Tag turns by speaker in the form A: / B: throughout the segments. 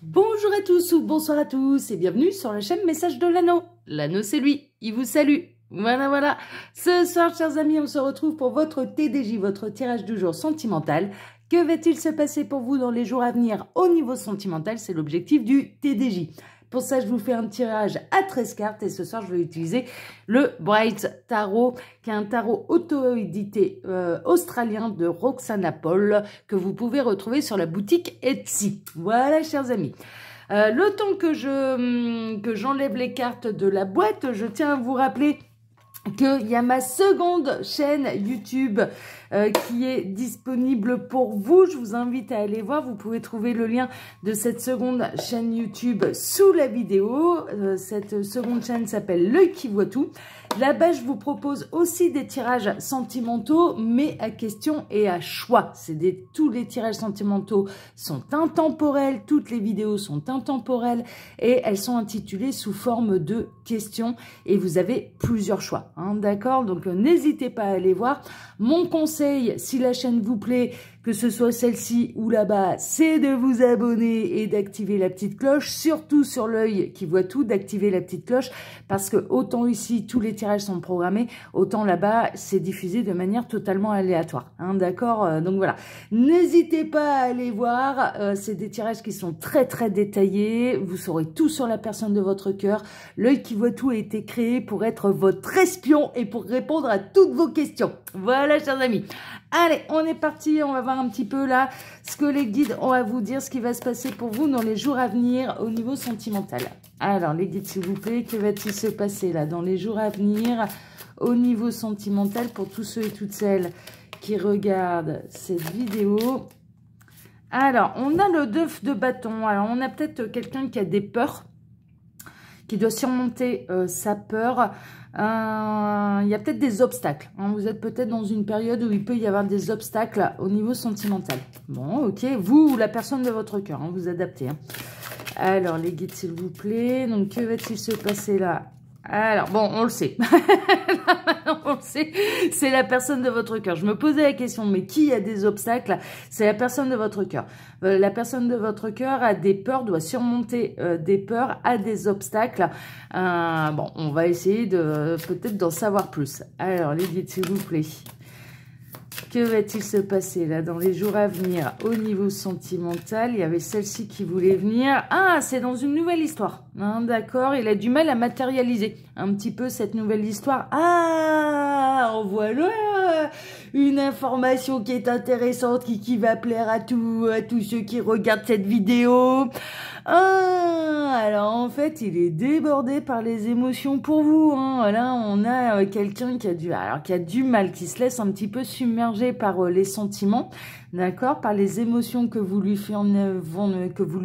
A: Bonjour à tous ou bonsoir à tous et bienvenue sur la chaîne Message de l'Anneau. L'Anneau c'est lui, il vous salue. Voilà. Ce soir, chers amis, on se retrouve pour votre TDJ, votre tirage du jour sentimental. Que va-t-il se passer pour vous dans les jours à venir au niveau sentimental? C'est l'objectif du TDJ. Pour ça, je vous fais un tirage à 13 cartes et ce soir, je vais utiliser le Bright Tarot, qui est un tarot auto-édité australien de Roxana Paul, que vous pouvez retrouver sur la boutique Etsy. Voilà, chers amis. Le temps que j'enlève les cartes de la boîte, je tiens à vous rappeler qu'il y a ma seconde chaîne YouTube qui est disponible pour vous. Je vous invite à aller voir. Vous pouvez trouver le lien de cette seconde chaîne YouTube sous la vidéo. Cette seconde chaîne s'appelle L'œil qui voit tout. Là-bas, je vous propose aussi des tirages sentimentaux, mais à question et à choix. Tous les tirages sentimentaux sont intemporels, toutes les vidéos sont intemporelles et elles sont intitulées sous forme de questions et vous avez plusieurs choix. D'accord, donc n'hésitez pas à aller voir. Mon conseil, si la chaîne vous plaît, que ce soit celle-ci ou là-bas, c'est de vous abonner et d'activer la petite cloche, surtout sur l'œil qui voit tout, d'activer la petite cloche, parce que autant ici, tous les tirages sont programmés, autant là-bas, c'est diffusé de manière totalement aléatoire. D'accord, donc voilà. N'hésitez pas à aller voir, c'est des tirages qui sont très détaillés, vous saurez tout sur la personne de votre cœur. L'œil qui voit tout a été créé pour être votre espion et pour répondre à toutes vos questions. Voilà, chers amis. Allez, on est parti, on va voir un petit peu là ce que les guides ont à vous dire, ce qui va se passer pour vous dans les jours à venir au niveau sentimental. Alors, les guides, s'il vous plaît, que va-t-il se passer là dans les jours à venir au niveau sentimental pour tous ceux et toutes celles qui regardent cette vidéo? Alors, on a le 9 de bâton. Alors, on a peut-être quelqu'un qui a des peurs, qui doit surmonter sa peur. Il y a peut-être des obstacles. Vous êtes peut-être dans une période où il peut y avoir des obstacles au niveau sentimental. Bon, ok. Vous ou la personne de votre cœur, vous adaptez. Alors, les guides, s'il vous plaît. Donc, que va-t-il se passer là? Alors, bon, on le sait. On le sait, c'est la personne de votre cœur. Je me posais la question, mais qui a des obstacles? C'est la personne de votre cœur. La personne de votre cœur a des peurs, doit surmonter des peurs, a des obstacles. Bon, on va essayer peut-être d'en savoir plus. Alors, les guides, s'il vous plaît. Que va-t-il se passer là dans les jours à venir au niveau sentimental? Il y avait celle-ci qui voulait venir. Ah, c'est dans une nouvelle histoire. D'accord, il a du mal à matérialiser un petit peu cette nouvelle histoire. Ah, voilà une information qui est intéressante, qui va plaire à tous ceux qui regardent cette vidéo. Alors en fait, il est débordé par les émotions pour vous. Là, on a quelqu'un qui a du mal, qui se laisse un petit peu submerger par les sentiments, d'accord, par les émotions que vous lui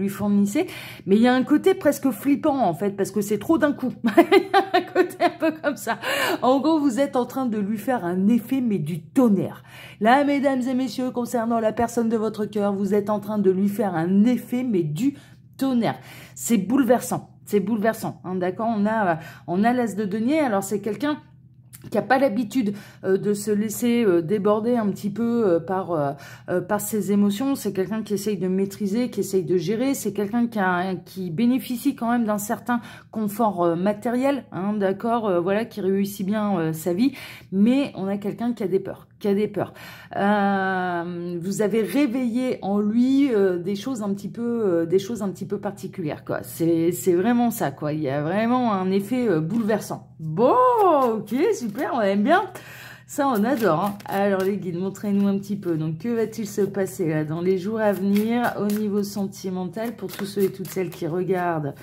A: fournissez. Mais il y a un côté presque flippant en fait, parce que c'est trop d'un coup. Il y a un côté un peu comme ça. En gros, vous êtes en train de lui faire un effet, mais du tonnerre. Là, mesdames et messieurs, concernant la personne de votre cœur, vous êtes en train de lui faire un effet, mais du tonnerre. C'est bouleversant. C'est bouleversant. D'accord, on a l'as de denier. Alors, c'est quelqu'un qui n'a pas l'habitude de se laisser déborder un petit peu par ses émotions. C'est quelqu'un qui essaye de maîtriser, qui essaye de gérer. C'est quelqu'un qui bénéficie quand même d'un certain confort matériel, d'accord, voilà, qui réussit bien sa vie. Mais on a quelqu'un qui a des peurs. Vous avez réveillé en lui des choses un petit peu particulières, quoi. C'est vraiment ça, quoi. Il y a vraiment un effet bouleversant. Bon, ok, super, on aime bien. Ça, on adore. Alors, les guides, montrez-nous un petit peu. Donc, que va-t-il se passer là dans les jours à venir au niveau sentimental pour tous ceux et toutes celles qui regardent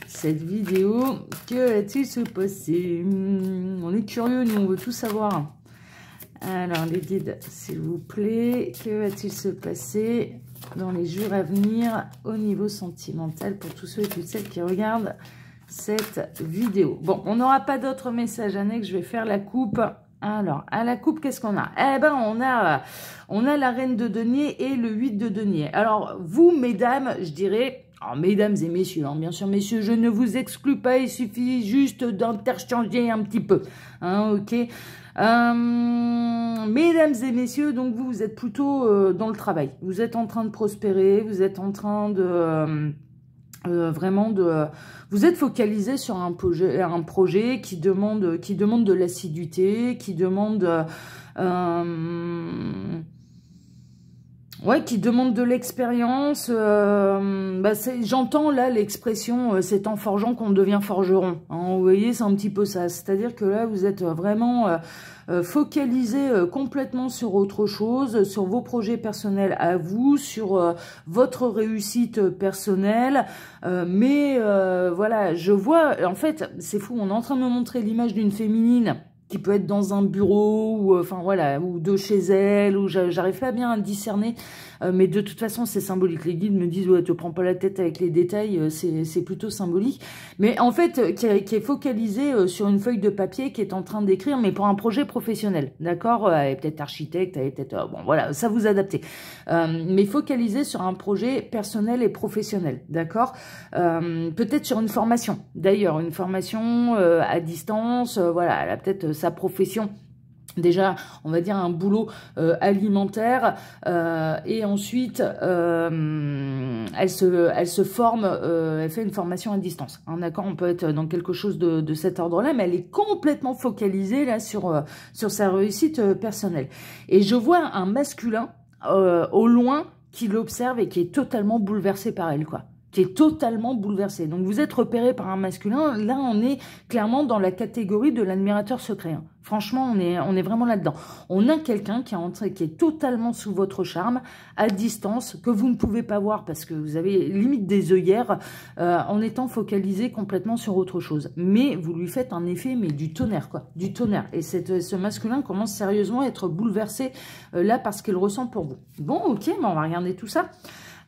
A: cette vidéo? Que va-t-il se passer? On est curieux, nous, on veut tout savoir. Alors, les guides, s'il vous plaît, que va-t-il se passer dans les jours à venir au niveau sentimental pour tous ceux et toutes celles qui regardent cette vidéo? Bon, on n'aura pas d'autres messages annexes, je vais faire la coupe. Alors, à la coupe, qu'est-ce qu'on a? Eh ben, on a la reine de denier et le 8 de denier. Alors, vous, mesdames, je dirais... Alors, mesdames et messieurs, bien sûr, messieurs, je ne vous exclus pas, il suffit juste d'interchanger un petit peu. Ok. Mesdames et messieurs, donc vous êtes plutôt dans le travail. Vous êtes en train de prospérer, vous êtes en train vraiment vous êtes focalisé sur un projet qui demande de l'assiduité, qui demande ouais, qui demande de l'expérience. J'entends là l'expression c'est en forgeant qu'on devient forgeron. Hein, vous voyez, c'est un petit peu ça. C'est-à-dire que là, vous êtes vraiment focalisé complètement sur autre chose, sur vos projets personnels à vous, sur votre réussite personnelle. Voilà, je vois, en fait, c'est fou, on est en train de me montrer l'image d'une féminine qui peut être dans un bureau, ou enfin voilà, ou de chez elle, ou j'arrive pas bien à discerner, mais de toute façon c'est symbolique. Les guides me disent ouais, te prends pas la tête avec les détails, c'est plutôt symbolique. Mais en fait, qui est focalisé sur une feuille de papier, qui est en train d'écrire, mais pour un projet professionnel, d'accord. Elle est peut-être architecte, elle est peut-être bon voilà, ça vous adaptez, mais focalisé sur un projet personnel et professionnel, d'accord. Peut-être sur une formation, d'ailleurs une formation à distance, voilà, elle a peut-être sa profession, déjà, on va dire un boulot alimentaire, et ensuite elle se forme, elle fait une formation à distance. Hein, d'accord, on peut être dans quelque chose de cet ordre-là, mais elle est complètement focalisée là sur sa réussite personnelle. Et je vois un masculin au loin qui l'observe et qui est totalement bouleversé par elle, quoi. Qui est totalement bouleversé. Donc vous êtes repéré par un masculin, là on est clairement dans la catégorie de l'admirateur secret. Hein. Franchement, on est vraiment là-dedans. On a quelqu'un qui est totalement sous votre charme, à distance, que vous ne pouvez pas voir parce que vous avez limite des œillères, en étant focalisé complètement sur autre chose. Mais vous lui faites un effet, mais du tonnerre, quoi. Du tonnerre. Et ce masculin commence sérieusement à être bouleversé là par ce qu'il ressent pour vous. Bon, ok, on va regarder tout ça.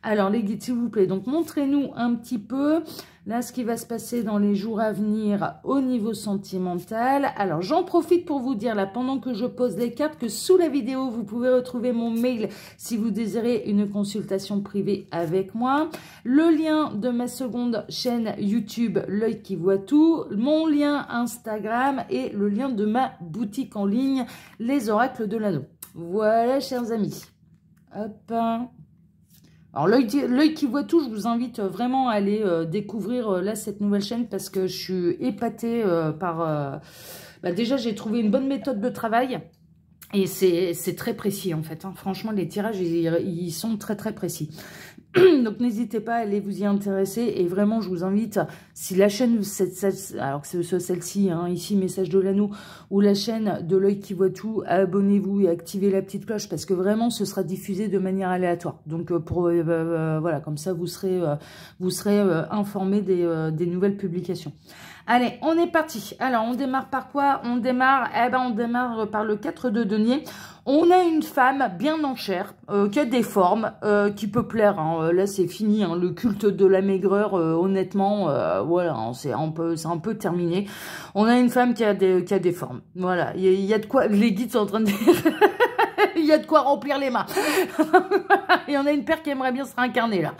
A: Alors, les guides, s'il vous plaît, donc montrez-nous un petit peu, là, ce qui va se passer dans les jours à venir au niveau sentimental. Alors, j'en profite pour vous dire, là, pendant que je pose les cartes, que sous la vidéo, vous pouvez retrouver mon mail si vous désirez une consultation privée avec moi. Le lien de ma seconde chaîne YouTube, L'œil qui voit tout, mon lien Instagram et le lien de ma boutique en ligne, Les Oracles de l'Anneau. Voilà, chers amis. Hop. Alors, l'œil qui voit tout, je vous invite vraiment à aller découvrir là cette nouvelle chaîne parce que je suis épatée par... déjà, j'ai trouvé une bonne méthode de travail et c'est très précis en fait. Hein. Franchement, les tirages, ils sont très très précis. Donc, n'hésitez pas à aller vous y intéresser. Et vraiment, je vous invite, si la chaîne, alors que c'est celle-ci, hein, ici, Message de l'Anneau, ou la chaîne de L'œil qui voit tout, abonnez-vous et activez la petite cloche parce que vraiment, ce sera diffusé de manière aléatoire. Donc, voilà, comme ça, vous serez informé des nouvelles publications. Allez, on est parti. Alors, on démarre par quoi? On démarre par le 4 de denier. On a une femme bien en chair, qui a des formes, qui peut plaire. Hein. Là, c'est fini. Hein. Le culte de la maigreur, honnêtement, voilà, hein, c'est un peu terminé. On a une femme qui a des formes. Voilà, il y a de quoi. Les guides sont en train de dire. Il y a de quoi remplir les mains. Il y en a une paire qui aimerait bien se réincarner là.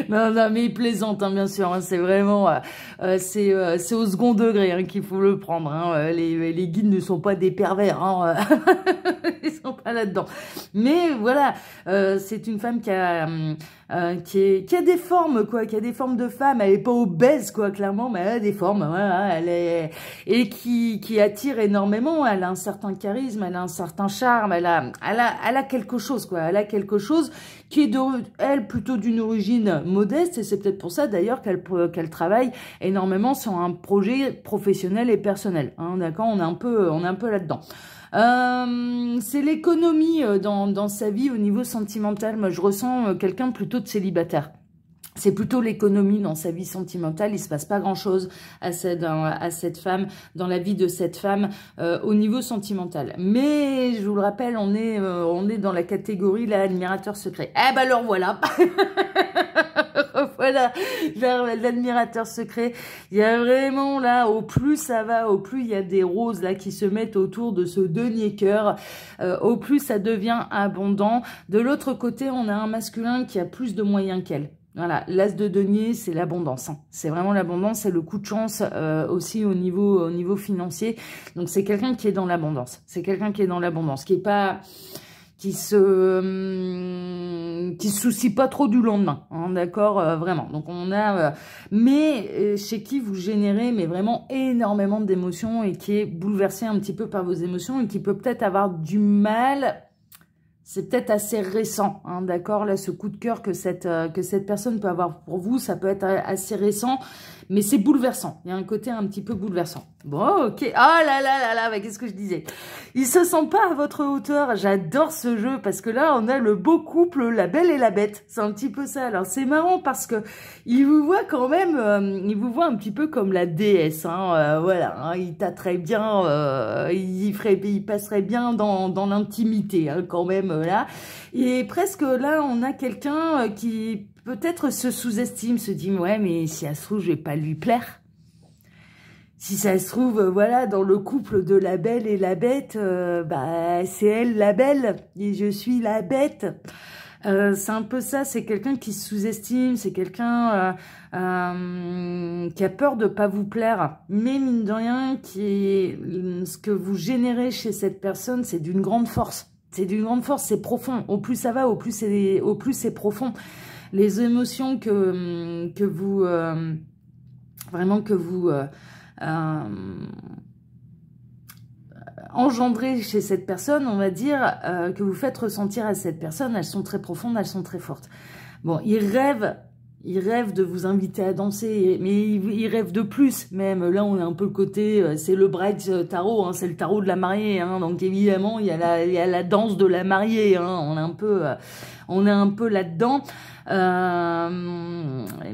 A: Non, mais il plaisante, hein, bien sûr. Hein, c'est vraiment, c'est au second degré hein, qu'il faut le prendre. Hein, les guides ne sont pas des pervers. Hein, ils sont pas là-dedans. Mais voilà, c'est une femme qui a des formes, quoi, qui a des formes de femme. Elle est pas obèse, quoi, clairement, mais elle a des formes. Voilà, et qui attire énormément. Elle a un certain charisme, elle a un certain charme. Elle a quelque chose, quoi. Elle a quelque chose qui est elle plutôt d'une origine modeste et c'est peut-être pour ça d'ailleurs qu'elle travaille énormément sur un projet professionnel et personnel. Hein, d'accord, on est un peu là-dedans. C'est l'économie dans sa vie au niveau sentimental. Moi, je ressens quelqu'un plutôt de célibataire. C'est plutôt l'économie dans sa vie sentimentale. Il se passe pas grand-chose à cette femme, dans la vie de cette femme au niveau sentimental. Mais je vous le rappelle, on est dans la catégorie là, admirateur secret. Eh ben alors voilà. Voilà, l'admirateur secret. Il y a vraiment là, au plus ça va, au plus il y a des roses là qui se mettent autour de ce denier cœur, au plus ça devient abondant. De l'autre côté, on a un masculin qui a plus de moyens qu'elle. Voilà, l'as de denier, c'est l'abondance. Hein. C'est vraiment l'abondance, c'est le coup de chance aussi au niveau financier. Donc, c'est quelqu'un qui est dans l'abondance. C'est quelqu'un qui est dans l'abondance, qui est pas qui se soucie pas trop du lendemain, hein, d'accord, vraiment. Donc on a, mais chez qui vous générez mais vraiment énormément d'émotions et qui est bouleversé un petit peu par vos émotions et qui peut peut-être avoir du mal. C'est peut-être assez récent, hein, d'accord. Là, ce coup de cœur que cette personne peut avoir pour vous, ça peut être assez récent, mais c'est bouleversant. Il y a un côté un petit peu bouleversant. Bon, ok. Oh là là là là, bah, qu'est-ce que je disais? Il se sent pas à votre hauteur. J'adore ce jeu parce que là, on a le beau couple, la belle et la bête. C'est un petit peu ça. Alors, c'est marrant parce que il vous voit quand même, il vous voit un petit peu comme la déesse, hein, voilà. Hein, il tâterait bien, il passerait bien dans l'intimité, hein, quand même, là. Et presque là, on a quelqu'un qui peut-être se sous-estime, se dit, ouais, mais si ça se trouve, je vais pas lui plaire. Si ça se trouve, voilà, dans le couple de la belle et la bête, bah, c'est elle la belle et je suis la bête. C'est un peu ça, c'est quelqu'un qui se sous-estime, c'est quelqu'un qui a peur de pas vous plaire. Mais mine de rien, ce que vous générez chez cette personne, c'est d'une grande force. C'est d'une grande force, c'est profond. Au plus ça va, au plus c'est profond. Les émotions que vous vraiment que vous engendrez chez cette personne, on va dire, que vous faites ressentir à cette personne, elles sont très profondes, elles sont très fortes. Bon, il rêve de vous inviter à danser, mais il rêve de plus même. Là, on a un peu le côté, c'est le Bride Tarot, hein, c'est le tarot de la mariée, hein, donc évidemment, il y a la danse de la mariée, hein, on est un peu là-dedans.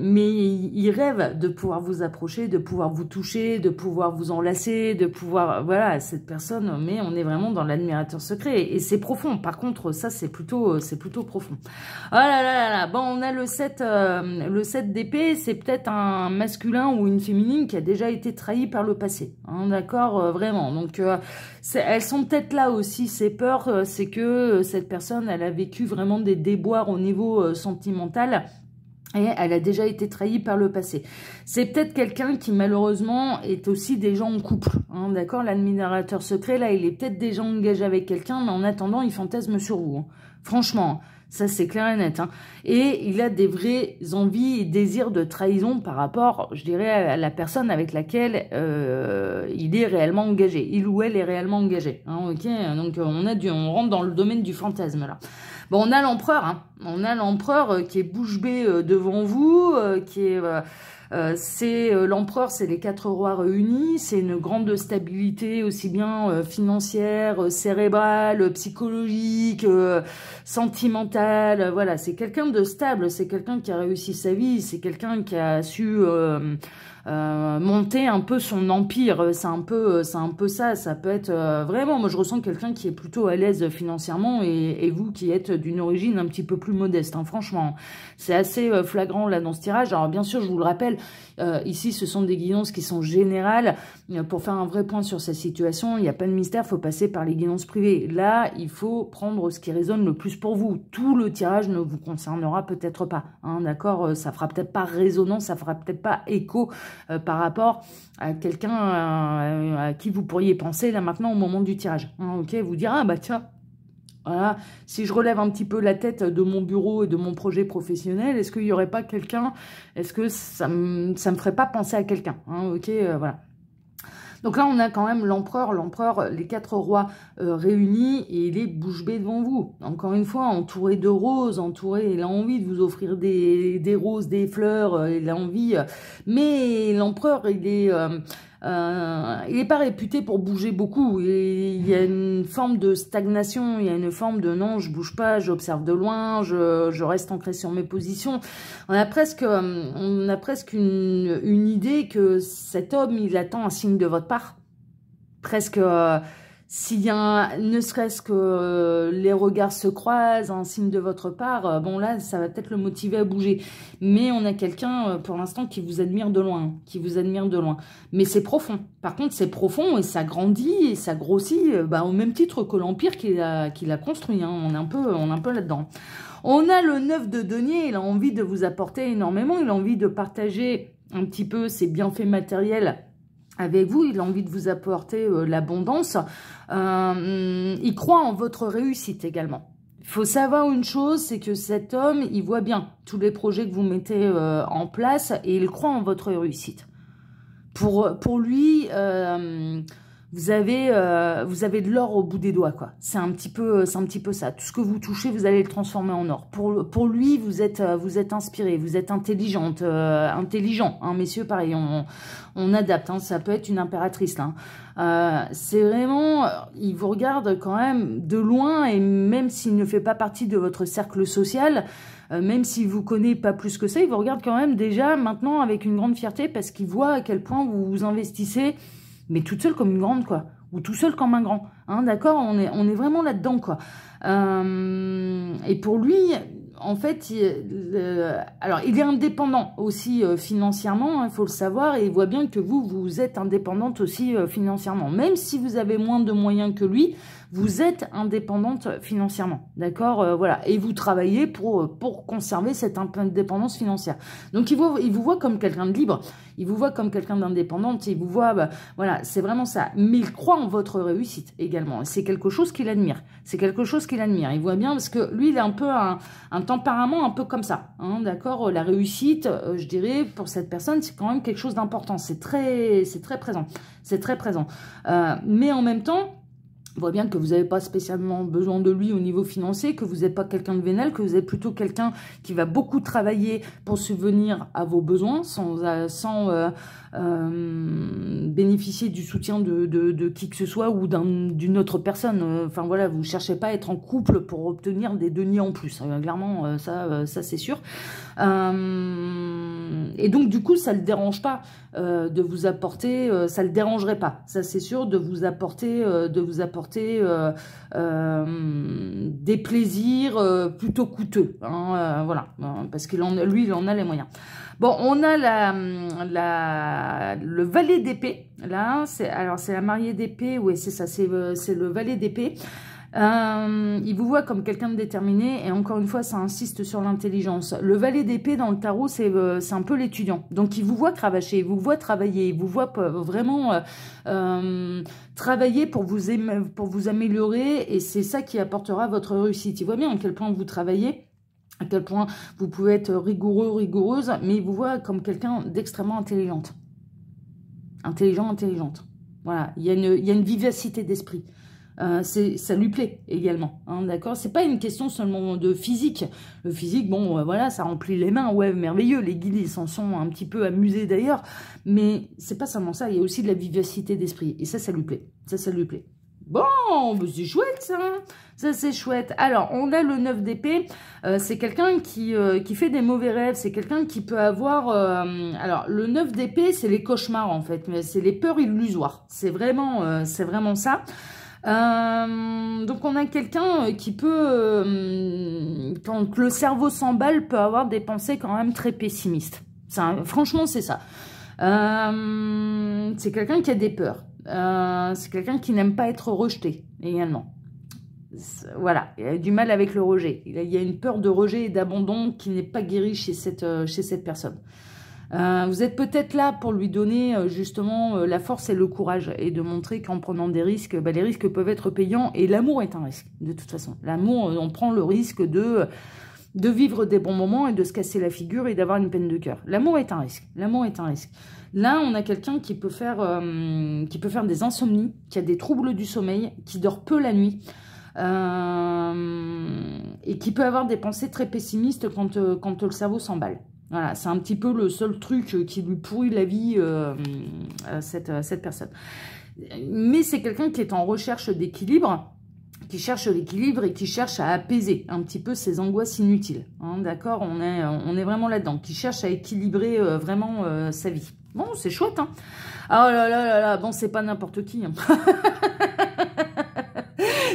A: Mais il rêve de pouvoir vous approcher, de pouvoir vous toucher, de pouvoir vous enlacer, de pouvoir, voilà, cette personne, mais on est vraiment dans l'admirateur secret, et c'est profond. Par contre, ça, c'est plutôt profond. Oh là là là là, bon, on a le 7 d'épée, c'est peut-être un masculin ou une féminine qui a déjà été trahi par le passé, hein, d'accord, vraiment. Donc, elles sont peut-être là aussi, ces peurs, c'est que cette personne, elle a vécu vraiment des déboires au niveau sentimental, et elle a déjà été trahie par le passé. C'est peut-être quelqu'un qui, malheureusement, est aussi déjà en couple, hein, d'accord. L'admirateur secret, là, il est peut-être déjà engagé avec quelqu'un, mais en attendant, il fantasme sur vous, hein. Franchement, ça, c'est clair et net, hein. Et il a des vraies envies et désirs de trahison par rapport, je dirais, à la personne avec laquelle il est réellement engagé. Il ou elle est réellement engagé, hein, ok. Donc, on rentre dans le domaine du fantasme, là. Bon, on a l'empereur, hein. On a l'empereur qui est bouche bée devant vous, l'empereur, c'est les 4 rois réunis, c'est une grande stabilité aussi bien financière, cérébrale, psychologique, sentimentale, voilà, c'est quelqu'un de stable, c'est quelqu'un qui a réussi sa vie, c'est quelqu'un qui a su monter un peu son empire, c'est un peu ça peut être vraiment, moi je ressens quelqu'un qui est plutôt à l'aise financièrement, et vous qui êtes d'une origine un petit peu plus modeste, hein, franchement, c'est assez flagrant là dans ce tirage. Alors bien sûr, je vous le rappelle, ici ce sont des guidances qui sont générales, pour faire un vrai point sur cette situation, il n'y a pas de mystère, il faut passer par les guidances privées. Là, il faut prendre ce qui résonne le plus pour vous. Tout le tirage ne vous concernera peut-être pas, hein, d'accord, ça fera peut-être pas résonance, ça fera peut-être pas écho par rapport à quelqu'un à qui vous pourriez penser là maintenant au moment du tirage, hein, ok, vous dire, ah bah tiens, voilà, si je relève un petit peu la tête de mon bureau et de mon projet professionnel, est-ce qu'il n'y aurait pas quelqu'un, est-ce que ça me ferait pas penser à quelqu'un, hein, ok, voilà. Donc là, on a quand même l'empereur, les 4 rois réunis, et il est bouche bée devant vous. Encore une fois, entouré de roses, il a envie de vous offrir des roses, des fleurs, il a envie. Mais l'empereur, il est pas réputé pour bouger beaucoup. Il y a une forme de stagnation, il y a une forme de non, je bouge pas, j'observe de loin, je reste ancré sur mes positions. On a presque une idée que cet homme, il attend un signe de votre part. Presque, s'il y a ne serait-ce que les regards se croisent, un signe de votre part, bon là, ça va peut-être le motiver à bouger. Mais on a quelqu'un, pour l'instant, qui vous admire de loin, Mais c'est profond. Par contre, c'est profond et ça grandit et ça grossit, au même titre que l'empire qu'il a construit, hein. On est un peu là-dedans. On a le 9 de denier, il a envie de vous apporter énormément, il a envie de partager un petit peu ses bienfaits matériels avec vous, il a envie de vous apporter l'abondance. Il croit en votre réussite également. Il faut savoir une chose, c'est que cet homme, il voit bien tous les projets que vous mettez en place et il croit en votre réussite. Pour lui, vous avez de l'or au bout des doigts, quoi. C'est un petit peu ça. Tout ce que vous touchez, vous allez le transformer en or. Pour lui, vous êtes inspiré, vous êtes intelligente, intelligent, hein, messieurs, pareil, on adapte, hein, ça peut être une impératrice, là. C'est vraiment, il vous regarde quand même de loin, et même s'il ne fait pas partie de votre cercle social, même s'il vous connaît pas plus que ça, il vous regarde quand même déjà maintenant avec une grande fierté, parce qu'il voit à quel point vous vous investissez, mais toute seule comme une grande, quoi. Ou tout seul comme un grand. Hein, d'accord, on est vraiment là-dedans, quoi. Et pour lui, en fait, alors il est indépendant aussi financièrement, il faut le savoir, et il voit bien que vous êtes indépendante aussi financièrement. Même si vous avez moins de moyens que lui, vous êtes indépendante financièrement, d'accord, voilà. Et vous travaillez pour conserver cette indépendance financière. Donc il vous voit comme quelqu'un de libre, il vous voit comme quelqu'un d'indépendante, il vous voit, bah, voilà, c'est vraiment ça. Mais il croit en votre réussite également. C'est quelque chose qu'il admire. C'est quelque chose qu'il admire. Il voit bien parce que lui, il a un peu un tempérament un peu comme ça, hein, d'accord. La réussite, je dirais, pour cette personne, c'est quand même quelque chose d'important. C'est très présent. C'est très présent. Mais en même temps, on voit bien que vous n'avez pas spécialement besoin de lui au niveau financier, que vous n'êtes pas quelqu'un de vénal, que vous êtes plutôt quelqu'un qui va beaucoup travailler pour subvenir à vos besoins sans bénéficier du soutien de qui que ce soit ou d'une autre personne. Enfin voilà, vous ne cherchez pas à être en couple pour obtenir des deniers en plus. Clairement, ça c'est sûr. Et donc du coup, ça ne le dérange pas de vous apporter, ça ne le dérangerait pas, ça c'est sûr, de vous apporter des plaisirs plutôt coûteux, hein, voilà, parce qu'il lui, il en a les moyens. Bon, on a le valet d'épée, là, c'est la mariée d'épée, oui, c'est ça, c'est le valet d'épée. Il vous voit comme quelqu'un de déterminé, et encore une fois, ça insiste sur l'intelligence. Le valet d'épée dans le tarot, c'est un peu l'étudiant. Donc, il vous voit cravacher, il vous voit travailler, il vous voit vraiment travailler pour vous améliorer, et c'est ça qui apportera votre réussite. Il voit bien à quel point vous travaillez, à quel point vous pouvez être rigoureux, rigoureuse, mais il vous voit comme quelqu'un d'extrêmement intelligente. Intelligente. Voilà, il y a une vivacité d'esprit. Ça lui plaît également, hein, d'accord. C'est pas une question seulement de physique. Le physique, bon, voilà, ça remplit les mains, ouais, merveilleux. Les guides, ils s'en sont un petit peu amusés d'ailleurs, mais c'est pas seulement ça. Il y a aussi de la vivacité d'esprit, et ça lui plaît. Ça lui plaît. Bon, c'est chouette ça. Ça c'est chouette. Alors, on a le 9 d'épée. C'est quelqu'un qui fait des mauvais rêves. C'est quelqu'un qui peut avoir... alors, le 9 d'épée, c'est les cauchemars en fait. Mais c'est les peurs illusoires. C'est vraiment ça. Donc on a quelqu'un qui peut, quand le cerveau s'emballe, peut avoir des pensées quand même très pessimistes. Franchement, c'est ça. C'est quelqu'un qui a des peurs. C'est quelqu'un qui n'aime pas être rejeté également. Voilà, il a du mal avec le rejet. Il y a une peur de rejet et d'abandon qui n'est pas guérie chez cette personne. Vous êtes peut-être là pour lui donner justement la force et le courage, et de montrer qu'en prenant des risques, les risques peuvent être payants, et l'amour est un risque de toute façon. L'amour, on prend le risque de vivre des bons moments et de se casser la figure et d'avoir une peine de cœur. L'amour est un risque. L'amour est un risque. Là, on a quelqu'un qui peut faire des insomnies, qui a des troubles du sommeil, qui dort peu la nuit, et qui peut avoir des pensées très pessimistes quand le cerveau s'emballe. Voilà, c'est un petit peu le seul truc qui lui pourrit la vie à cette personne. Mais c'est quelqu'un qui est en recherche d'équilibre, qui cherche l'équilibre et qui cherche à apaiser un petit peu ses angoisses inutiles. Hein, d'accord, on est vraiment là-dedans. Qui cherche à équilibrer vraiment sa vie. Bon, c'est chouette, hein. Ah là là là là, bon, c'est pas n'importe qui. Hein.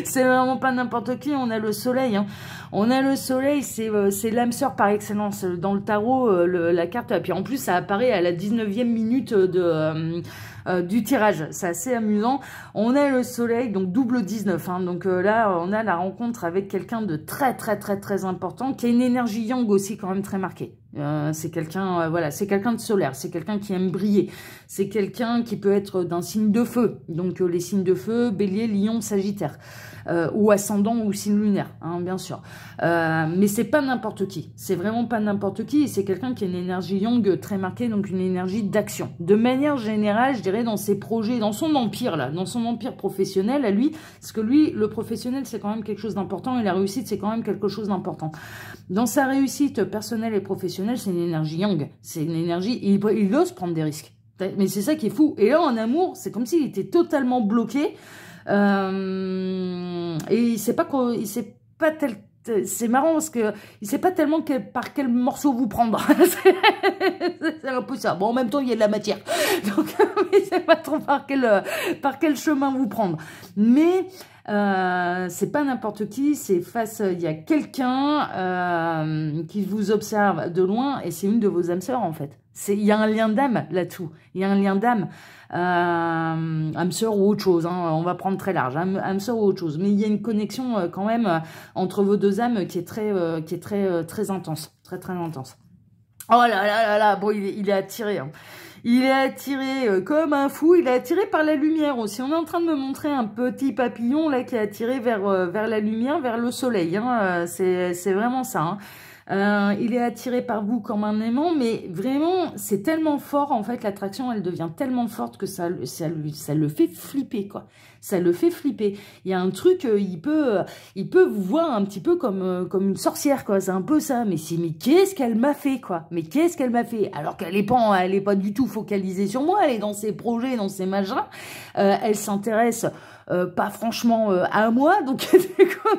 A: C'est vraiment pas n'importe qui, on a le soleil. Hein. On a le soleil, c'est l'âme sœur par excellence. Dans le tarot, la carte, et puis en plus, ça apparaît à la 19e minute du tirage. C'est assez amusant. On a le soleil, donc double 19. Hein. Donc là, on a la rencontre avec quelqu'un de très important, qui a une énergie yang aussi quand même très marquée. C'est quelqu'un voilà, c'est quelqu'un de solaire, c'est quelqu'un qui aime briller, c'est quelqu'un qui peut être d'un signe de feu, donc les signes de feu, bélier, lion, sagittaire. ou ascendant ou signe lunaire, hein, bien sûr. Mais c'est pas n'importe qui, c'est vraiment pas n'importe qui, c'est quelqu'un qui a une énergie yang très marquée, donc une énergie d'action. De manière générale, je dirais dans ses projets, dans son empire là, dans son empire professionnel à lui, parce que lui, le professionnel c'est quand même quelque chose d'important et la réussite c'est quand même quelque chose d'important. Dans sa réussite personnelle et professionnelle, c'est une énergie yang, c'est une énergie, il ose prendre des risques. Mais c'est ça qui est fou. Et là, en amour, c'est comme s'il était totalement bloqué. Et il sait pas tel. C'est marrant parce que il sait pas tellement par quel morceau vous prendre. C'est un peu ça. Bon, en même temps, il y a de la matière. Donc, il sait pas trop par quel chemin vous prendre. Mais c'est pas n'importe qui, c'est il y a quelqu'un qui vous observe de loin et c'est une de vos âmes sœurs en fait. Il y a un lien d'âme là-dessous, il y a un lien d'âme, âme sœur ou autre chose, hein, on va prendre très large, âme sœur ou autre chose, mais il y a une connexion quand même entre vos deux âmes qui est très intense, très intense. Oh là là là là, bon il est attiré, hein. Il est attiré comme un fou, il est attiré par la lumière aussi. On est en train de me montrer un petit papillon là qui est attiré vers la lumière, vers le soleil. Hein. C'est vraiment ça. Hein. Il est attiré par vous comme un aimant, mais vraiment, c'est tellement fort, en fait, l'attraction, elle devient tellement forte que ça le fait flipper, quoi. Ça le fait flipper. Il y a un truc, il peut vous voir un petit peu comme une sorcière, quoi. C'est un peu ça. Mais qu'est-ce qu'elle m'a fait, quoi. Mais qu'est-ce qu'elle m'a fait? Alors qu'elle est pas du tout focalisée sur moi. Elle est dans ses projets, dans ses machins. Elle s'intéresse pas franchement à moi, donc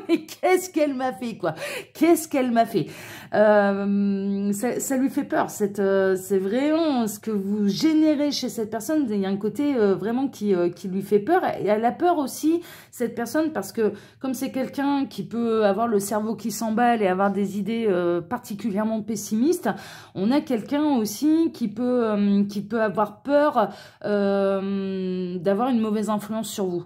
A: mais qu'est-ce qu'elle m'a fait, quoi? Qu'est-ce qu'elle m'a fait? Ça lui fait peur. C'est vraiment ce que vous générez chez cette personne. Il y a un côté vraiment qui lui fait peur. Et elle a peur aussi, cette personne, parce que comme c'est quelqu'un qui peut avoir le cerveau qui s'emballe et avoir des idées particulièrement pessimistes, on a quelqu'un aussi qui peut avoir peur d'avoir une mauvaise influence sur vous.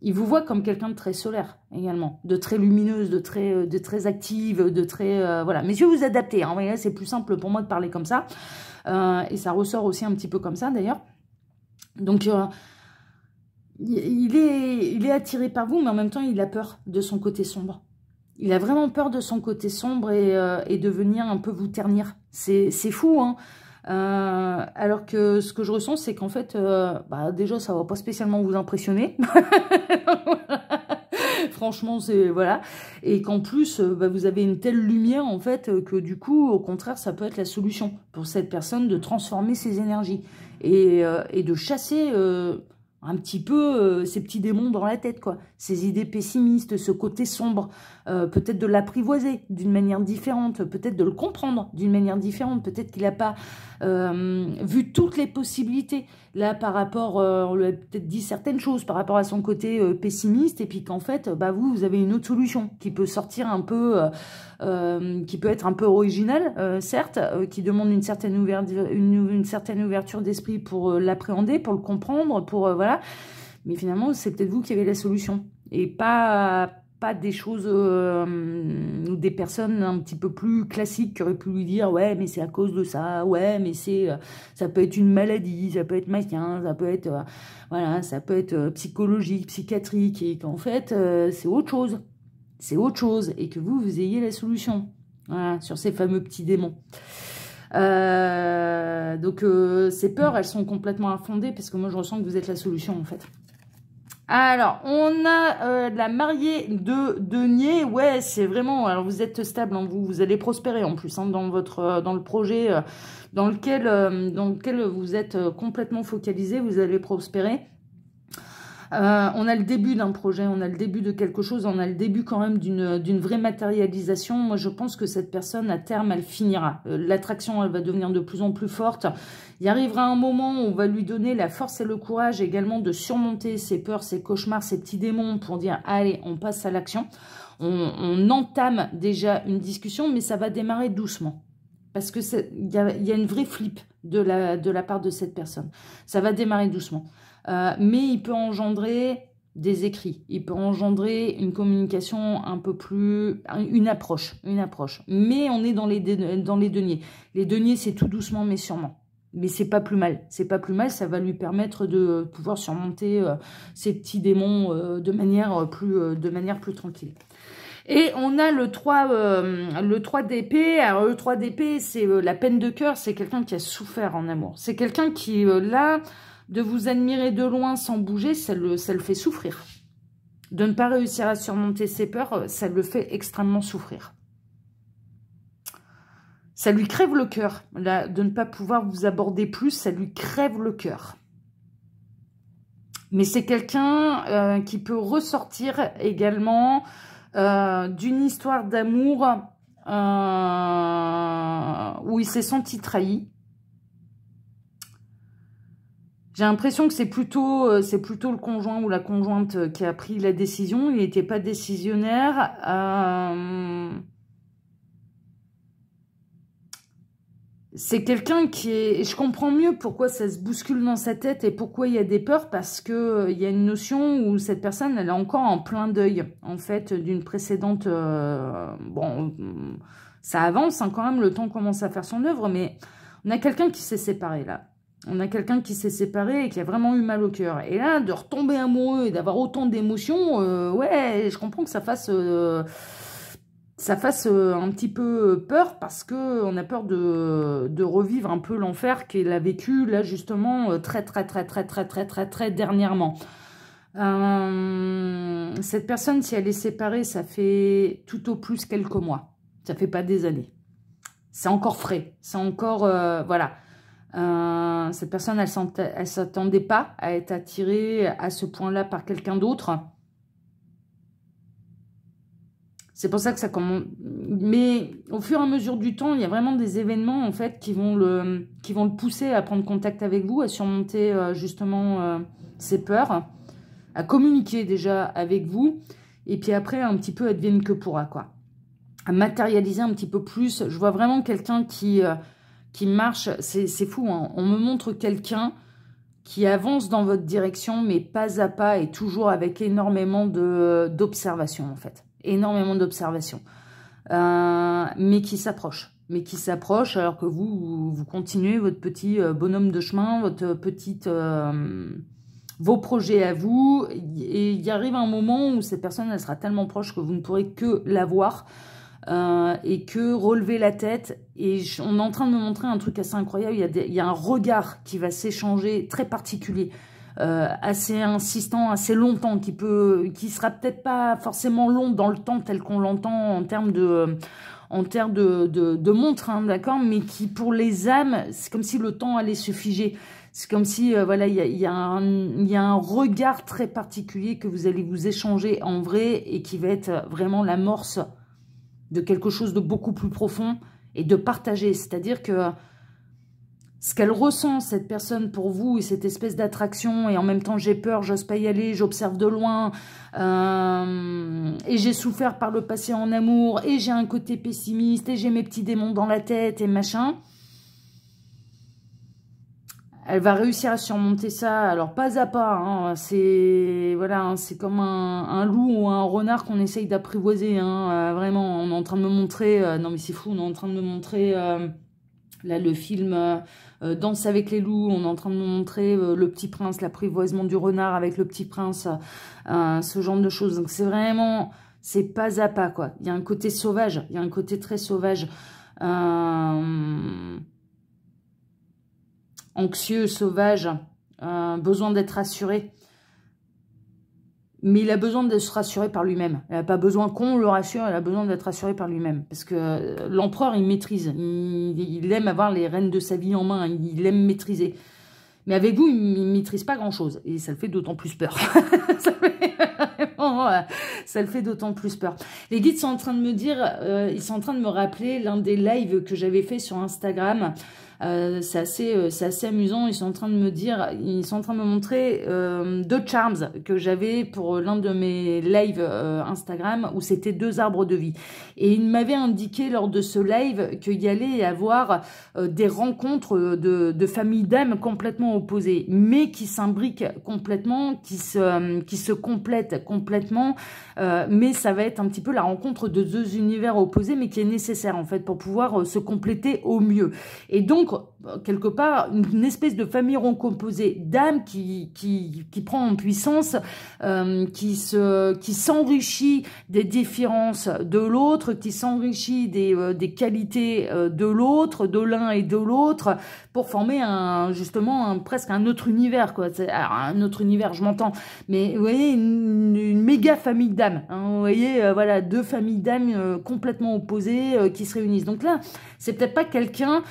A: Il vous voit comme quelqu'un de très solaire également, de très lumineuse, de très active, de très... voilà. Messieurs, vous adaptez, hein, c'est plus simple pour moi de parler comme ça. Et ça ressort aussi un petit peu comme ça, d'ailleurs. Donc, il est attiré par vous, mais en même temps, il a peur de son côté sombre. Il a vraiment peur de son côté sombre et de venir un peu vous ternir. C'est fou, hein. Alors que ce que je ressens, c'est qu'en fait, déjà, ça va pas spécialement vous impressionner. Franchement, c'est... Voilà. Et qu'en plus, vous avez une telle lumière, en fait, que du coup, au contraire, ça peut être la solution pour cette personne de transformer ses énergies et de chasser... un petit peu ces petits démons dans la tête, quoi. Ces idées pessimistes, ce côté sombre, peut-être de l'apprivoiser d'une manière différente, peut-être de le comprendre d'une manière différente, peut-être qu'il n'a pas vu toutes les possibilités, là, par rapport, on lui a peut-être dit certaines choses par rapport à son côté pessimiste, et puis qu'en fait, vous avez une autre solution qui peut sortir un peu, qui peut être un peu originale, certes, qui demande une certaine ouverture d'esprit pour l'appréhender, pour le comprendre, pour... voilà. Mais finalement, c'est peut-être vous qui avez la solution. Et pas des choses ou des personnes un petit peu plus classiques qui auraient pu lui dire « Ouais, mais c'est à cause de ça. Ouais, mais ça peut être une maladie. Ça peut être machin. Ça peut être... voilà, ça peut être psychologique, psychiatrique. » Et qu'en fait, c'est autre chose. C'est autre chose. Et que vous ayez la solution. Voilà, sur ces fameux petits démons. Donc ces peurs, elles sont complètement infondées parce que moi je ressens que vous êtes la solution en fait. Alors on a la mariée de denier. Ouais, c'est vraiment, alors vous êtes stable, hein, vous allez prospérer en plus, hein, dans le projet dans lequel vous êtes complètement focalisé, vous allez prospérer. On a le début d'un projet, on a le début de quelque chose, on a le début quand même d'une vraie matérialisation. Moi, je pense que cette personne, à terme, elle finira. L'attraction, elle va devenir de plus en plus forte. Il arrivera un moment où on va lui donner la force et le courage également de surmonter ses peurs, ses cauchemars, ses petits démons pour dire « Allez, on passe à l'action ». On entame déjà une discussion, mais ça va démarrer doucement. Parce que il y a une vraie flip de la part de cette personne. Ça va démarrer doucement. Mais il peut engendrer des écrits. Il peut engendrer une communication un peu plus... Une approche. Mais on est dans les deniers. Les deniers, c'est tout doucement, mais sûrement. Mais c'est pas plus mal. C'est pas plus mal, ça va lui permettre de pouvoir surmonter ces petits démons de manière plus tranquille. Et on a le 3 d'épée. Alors le 3 d'épée, c'est la peine de cœur, c'est quelqu'un qui a souffert en amour. C'est quelqu'un qui, là, de vous admirer de loin sans bouger, ça le fait souffrir. De ne pas réussir à surmonter ses peurs, ça le fait extrêmement souffrir. Ça lui crève le cœur, de ne pas pouvoir vous aborder plus, ça lui crève le cœur. Mais c'est quelqu'un qui peut ressortir également d'une histoire d'amour où il s'est senti trahi. J'ai l'impression que c'est plutôt le conjoint ou la conjointe qui a pris la décision. Il n'était pas décisionnaire. C'est quelqu'un qui est... Je comprends mieux pourquoi ça se bouscule dans sa tête et pourquoi il y a des peurs, parce que il y a une notion où cette personne, elle est encore en plein deuil, en fait, d'une précédente... bon, ça avance hein, quand même, le temps commence à faire son œuvre, mais on a quelqu'un qui s'est séparé, là. On a quelqu'un qui s'est séparé et qui a vraiment eu mal au cœur. Et là, de retomber amoureux et d'avoir autant d'émotions, ouais, je comprends que ça fasse... un petit peu peur parce qu'on a peur de revivre un peu l'enfer qu'il a vécu là justement très dernièrement. Cette personne, si elle est séparée, ça fait tout au plus quelques mois. Ça fait pas des années. C'est encore frais. C'est encore... voilà. Cette personne, elle s'attendait pas à être attirée à ce point-là par quelqu'un d'autre. C'est pour ça que ça commence. Mais au fur et à mesure du temps, il y a vraiment des événements en fait qui vont le pousser à prendre contact avec vous, à surmonter justement ses peurs, à communiquer déjà avec vous, et puis après un petit peu advienne que pourra quoi, à matérialiser un petit peu plus. Je vois vraiment quelqu'un qui marche. C'est fou, hein. On me montre quelqu'un qui avance dans votre direction, mais pas à pas et toujours avec énormément d'observation en fait. Énormément d'observation, mais qui s'approche. Alors que vous continuez votre petit bonhomme de chemin, votre petite, vos projets à vous, et il arrive un moment où cette personne, elle sera tellement proche que vous ne pourrez que la voir, et que relever la tête, et on est en train de me montrer un truc assez incroyable, il y a un regard qui va s'échanger très particulier, assez insistant, assez longtemps, qui sera peut-être pas forcément long dans le temps tel qu'on l'entend en termes de montre, hein, d'accord, mais qui pour les âmes, c'est comme si le temps allait se figer. C'est comme si, voilà, il y a un regard très particulier que vous allez vous échanger en vrai et qui va être vraiment l'amorce de quelque chose de beaucoup plus profond et de partager. C'est-à-dire que ce qu'elle ressent, cette personne, pour vous, et cette espèce d'attraction, et en même temps j'ai peur, j'ose pas y aller, j'observe de loin, et j'ai souffert par le passé en amour, et j'ai un côté pessimiste, et j'ai mes petits démons dans la tête, et machin. Elle va réussir à surmonter ça, alors pas à pas, hein, c'est voilà, hein, c'est comme un loup ou un renard qu'on essaye d'apprivoiser, hein, vraiment, on est en train de me montrer, non mais c'est fou, on est en train de me montrer... là, le film Danse avec les loups, on est en train de nous montrer Le Petit Prince, l'apprivoisement du renard avec Le Petit Prince, ce genre de choses. Donc, c'est vraiment, c'est pas à pas, quoi. Il y a un côté sauvage, il y a un côté très sauvage, anxieux, sauvage, besoin d'être rassuré. Mais il a besoin de se rassurer par lui-même. Il n'a pas besoin qu'on le rassure, il a besoin d'être rassuré par lui-même. Parce que l'empereur, il maîtrise. Il aime avoir les rênes de sa vie en main. Il aime maîtriser. Mais avec vous, il ne maîtrise pas grand-chose. Et ça le fait d'autant plus peur. Ça le fait d'autant plus peur. Les guides sont en train de me dire, ils sont en train de me rappeler l'un des lives que j'avais fait sur Instagram. C'est assez amusant. Ils sont en train de me dire, ils sont en train de me montrer 2 charms que j'avais pour l'un de mes lives Instagram où c'était 2 arbres de vie. Et ils m'avaient indiqué lors de ce live qu'il y allait y avoir des rencontres de familles d'âmes complètement opposées, mais qui s'imbriquent complètement, qui se complètent complètement, mais ça va être un petit peu la rencontre de deux univers opposés, mais qui est nécessaire en fait pour pouvoir se compléter au mieux. Et donc, quelque part, une espèce de famille recomposée d'âmes qui prend en puissance, qui s'enrichit des différences de l'autre, qui s'enrichit des qualités de l'autre, de l'un et de l'autre, pour former justement presque un autre univers, quoi. Alors, un autre univers, je m'entends, mais vous voyez, une méga famille d'âmes, hein, vous voyez, voilà, deux familles d'âmes complètement opposées qui se réunissent. Donc là, c'est peut-être pas quelqu'un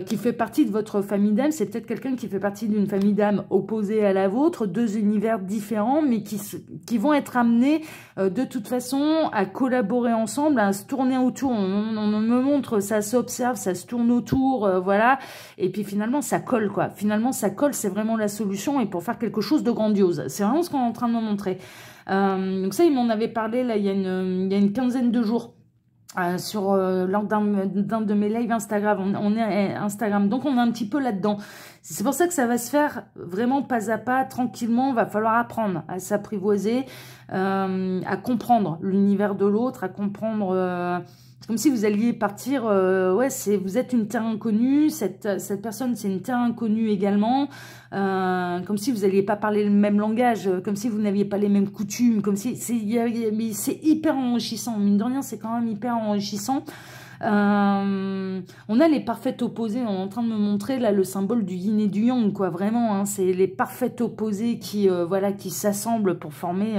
A: qui fait partie de votre famille d'âmes, c'est peut-être quelqu'un qui fait partie d'une famille d'âmes opposée à la vôtre, deux univers différents, mais qui vont être amenés de toute façon à collaborer ensemble, à se tourner autour. On me montre, ça s'observe, ça se tourne autour, voilà, et puis finalement ça colle, quoi. Finalement ça colle, c'est vraiment la solution, et pour faire quelque chose de grandiose. C'est vraiment ce qu'on est en train de me montrer. Donc ça, il m'en avait parlé là il y a une quinzaine de jours. Lors d'un de mes lives Instagram, on est Instagram, donc on est un petit peu là-dedans. C'est pour ça que ça va se faire vraiment pas à pas, tranquillement. Va falloir apprendre à s'apprivoiser, à comprendre l'univers de l'autre, à comprendre. C'est comme si vous alliez partir. Ouais, vous êtes une terre inconnue. Cette personne, c'est une terre inconnue également. Comme si vous n'alliez pas parler le même langage, comme si vous n'aviez pas les mêmes coutumes, comme si c'est hyper enrichissant. Mine de rien, c'est quand même hyper enrichissant. On a les parfaits opposés. On est en train de me montrer là le symbole du yin et du yang, quoi. Vraiment, hein, c'est les parfaits opposés qui s'assemblent pour former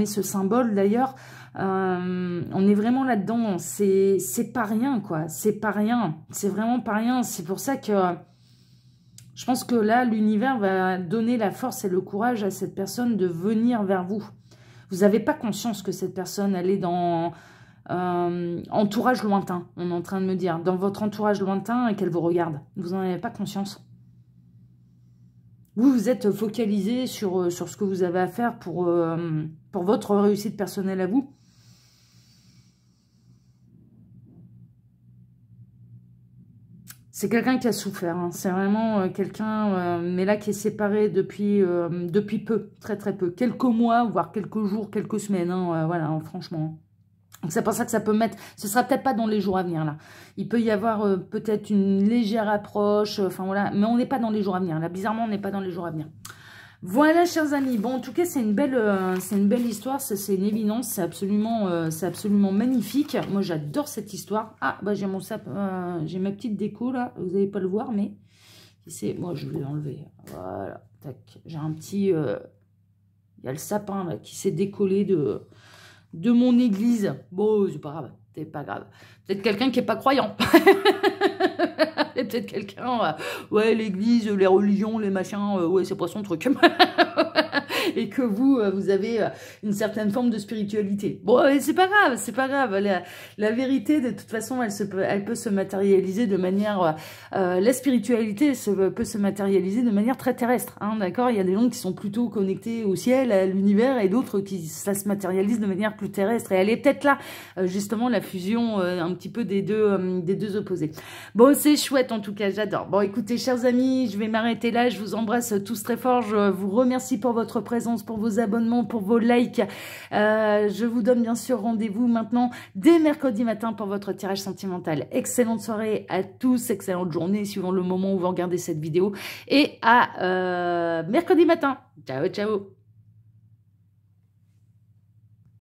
A: ce symbole. D'ailleurs, on est vraiment là-dedans. C'est pas rien, quoi. C'est pas rien. C'est vraiment pas rien. C'est pour ça que je pense que là, l'univers va donner la force et le courage à cette personne de venir vers vous. Vous n'avez pas conscience que cette personne, elle est dans entourage lointain, on est en train de me dire, dans votre entourage lointain et qu'elle vous regarde. Vous n'en avez pas conscience. Vous êtes focalisé sur ce que vous avez à faire pour votre réussite personnelle à vous. C'est quelqu'un qui a souffert, hein. C'est vraiment quelqu'un, mais là qui est séparé depuis peu, très très peu. Quelques mois, voire quelques jours, quelques semaines, hein, voilà, hein, franchement. Donc c'est pour ça que ça peut mettre, ce sera peut-être pas dans les jours à venir là. Il peut y avoir peut-être une légère approche, enfin voilà, mais on n'est pas dans les jours à venir. Là, bizarrement, on n'est pas dans les jours à venir. Voilà, chers amis. Bon, en tout cas, c'est une belle histoire, c'est une évidence, c'est absolument magnifique. Moi, j'adore cette histoire. Ah, bah j'ai mon sap, j'ai ma petite déco là. Vous n'allez pas le voir, mais c'est, moi, je vais l'enlever. Voilà, tac. J'ai un petit, il y a le sapin là qui s'est décollé de mon église. Bon, c'est pas grave, c'est pas grave. Peut-être quelqu'un qui est pas croyant. Peut-être quelqu'un, ouais, l'église, les religions, les machins, ouais, c'est pas son truc. Et que vous avez une certaine forme de spiritualité. Bon, c'est pas grave, c'est pas grave. La vérité, de toute façon, elle peut se matérialiser de manière... la spiritualité peut se matérialiser de manière très terrestre, hein, d'accord? Il y a des gens qui sont plutôt connectés au ciel, à l'univers, et d'autres ça se matérialise de manière plus terrestre. Et elle est peut-être là, justement, la fusion un petit peu des deux opposés. Bon, c'est chouette, en tout cas, j'adore. Bon, écoutez, chers amis, je vais m'arrêter là. Je vous embrasse tous très fort. Je vous remercie pour votre présence, pour vos abonnements, pour vos likes. Je vous donne bien sûr rendez-vous maintenant dès mercredi matin pour votre tirage sentimental. Excellente soirée à tous, excellente journée suivant le moment où vous regardez cette vidéo. Et à mercredi matin. Ciao, ciao.